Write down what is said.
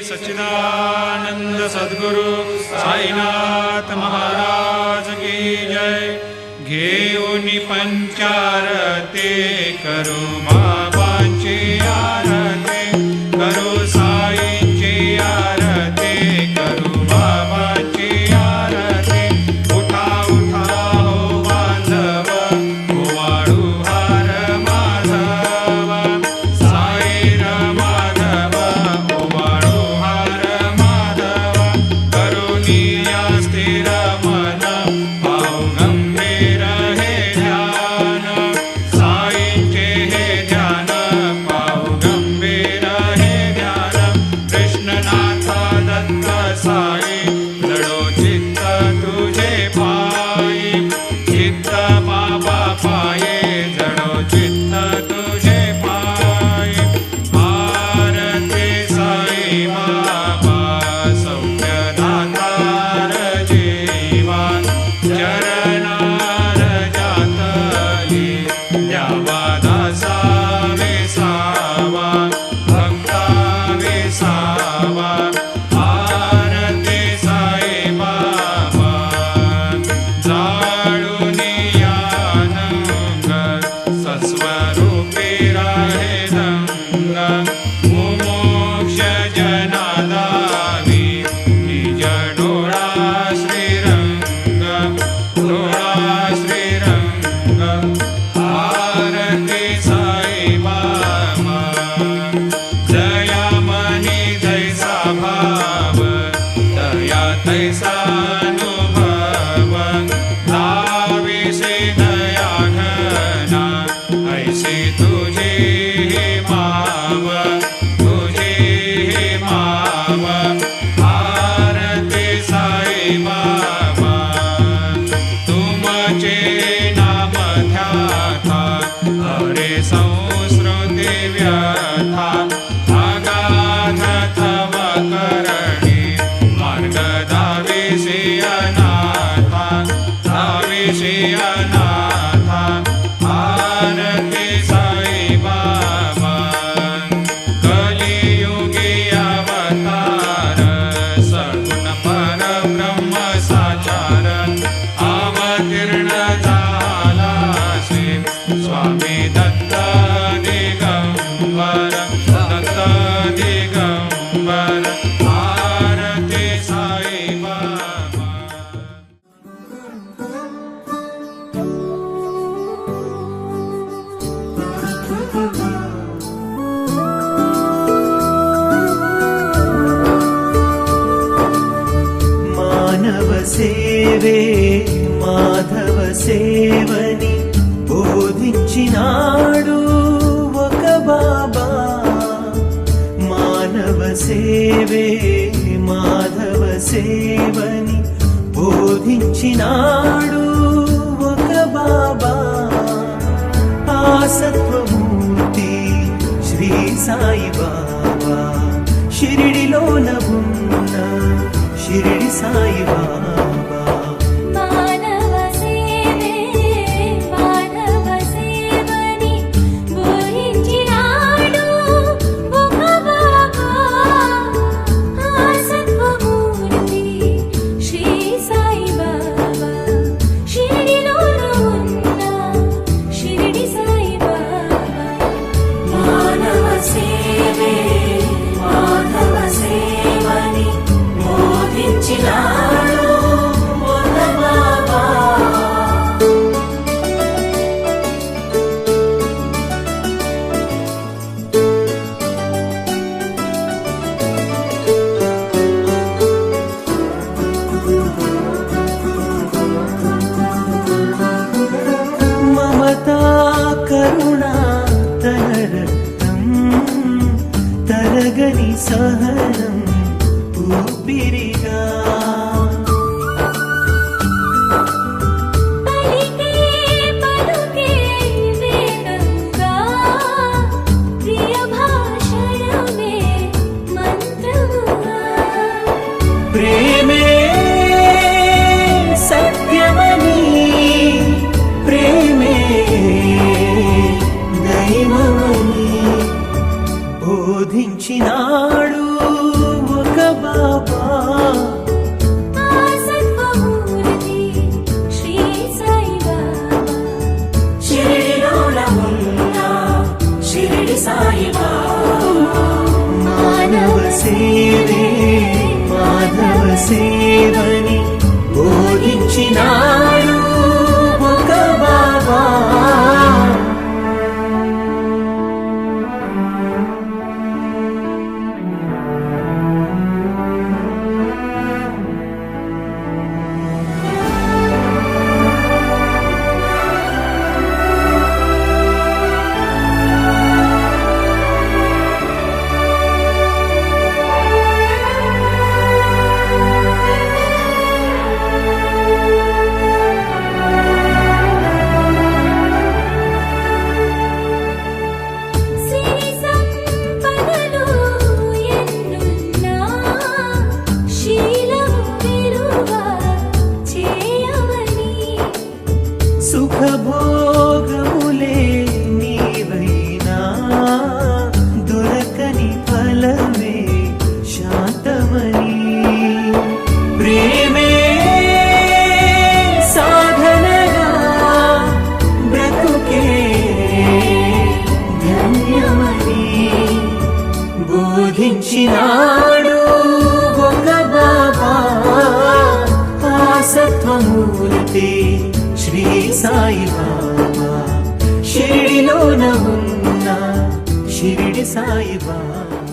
सच्चिदानंद सद्गुरु साईनाथ महाराज की जय। घेऊनी पंचारते करू बाबांची आरती, करू साईंची आरती, करू बाबांची आरती। उठा उठा हो बांधव, ओवाळू हार माधव, साईर माधव, ओवाळू हार माधव। करुणी या स्थिर मन, भाव गंभीर हे ध्यान, साईंचे हे ध्यान, भाव गंभीर हे ध्यान। कृष्णनाथ दत्त साई, लढो चित्त तुझे पायी, चित्त बाबा पाये, जडो चित्त तुझे पायी। आरती साई बाबा, सौख्यदातार जीवा, चरणार जातली द्यावा दासा विसावा, भक्ता विसावा। आरती साई बाबा, जाळूनी आनंद, सस्वरूपी राहे दंग। मुमोक्ष जनादानी, निज डोळा श्रीरंग, डोळा श्रीरंग। आरती साई बाबा, जया मनी जैसा भाव, दया तैसा अनुभव। दाविसे दया घना, ऐसी तुझी माव, तुझी माव। आरती साई बाबा, तुमचे नाम ध्याता, हरे संस्कृती व्यथा। अगाध तव करणी, मार्ग दाविसी अनाथा, दाविसी अनाथा। आरती साई बाबा, कलियुगी अवतार, सगुण परब्रह्म साचार। अवतीर्ण झालासी, स्वामी दत्त दिगंबर, दत्त दिगंबर। आरती साई बाबा। మానవ సేవే మాధవ సేవని బోధించినాడు ఒక బాబా। మానవ సేవే మాధవ సేవని బోధించినాడు ఒక బాబా। ఆ సత్వమూర్తి శ్రీ సాయి బాబా, షిరిడిలోన ఉన్న షిరిడి సాయి బాబా। మానవ సేవే మాధవ సేవని బోధించినాడు ఒక బాబా। ఆ సత్వమూర్తి శ్రీ సాయి బాబా, షిరిడిలోన ఉన్న షిరిడి సాయి బాబా। మానవ సేవే మాధవ సేవని బోధించినాడు ఒక బాబా। మమతా కరుణా తన రక్తం, తరగని సహనం ఊపిరిగా। పలికే పలుకే వేదంగా, ప్రియ భాషణమే మంత్రముగా। ప్రేమే సత్యమని, ప్రేమే దైవమని బోధించినాడు ఒక సేవే మాధవ సేవని బోధించినాడు ఒక బాబా. సిరి సంపదలు ఎన్నున్నా శీలము విలువ చేయమని సుఖభోగములే నీవైనా దొరకని ఫలమే శాంతమని. ప్రేమే సాధనగా బ్రతుకే ధన్యమని బోధించినాడు ఒక బాబా. సత్వమూర్తి శ్రీ సాయి బాబా, షిరిడిలోన ఉన్న షిరిడి సాయి బాబా.